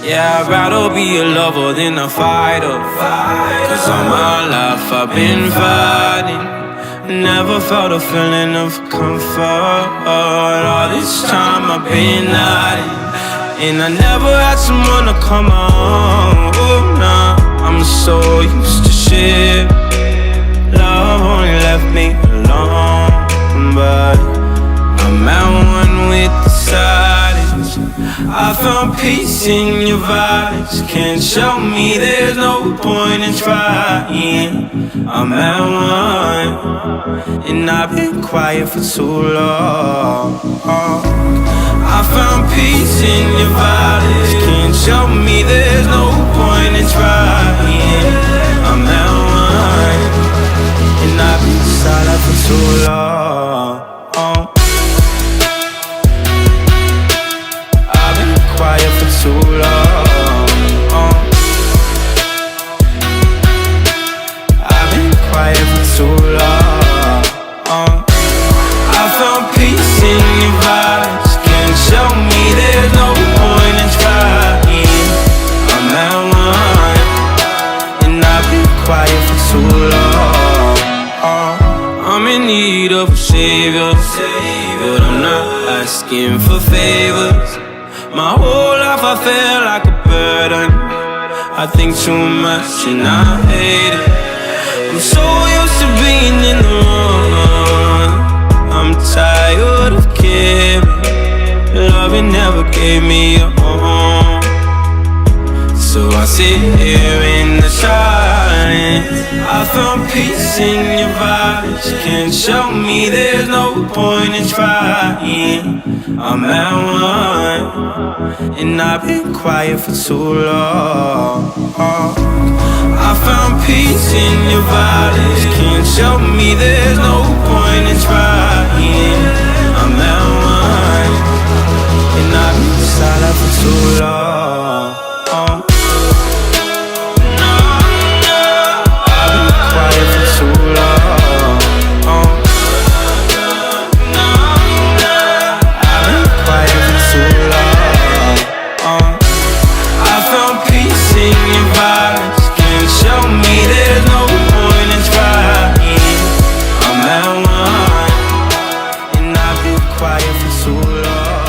Yeah, I'd rather be a lover than a fighter. Cause all my life I've been fighting. Never felt a feeling of comfort. All this time I've been hiding, and I never had someone to come on. Oh, nah, I'm so used to shit. Love only left me alone, but I'm at one with the silence. I found peace in your vibes. Can't show me there's no point in trying. I'm at one, and I've been quiet for too long. I found peace in your vibes. Can't show me there's no point in trying. I'm at one, and I've been silent for too long. I've been quiet for too long. I've been quiet for too long. I found peace in your vibes. Can't show me there's no point in trying. I'm at one, and I've been quiet for too long. I'm in need of a savior, but I'm not asking for favors. My whole life I felt like a burden. I think too much and I hate it. I'm so used to being in the wrong. I'm tired of caring. Loving never gave me a home. So I sit here in the silence. I found peace in your vibes. Can't show me there's no point in trying. I'm at one, and I've been quiet for too long. I found peace in your vibes. Can't show me there's no point in trying. I'm at one, and I've been silent for too long. Quiet for too long.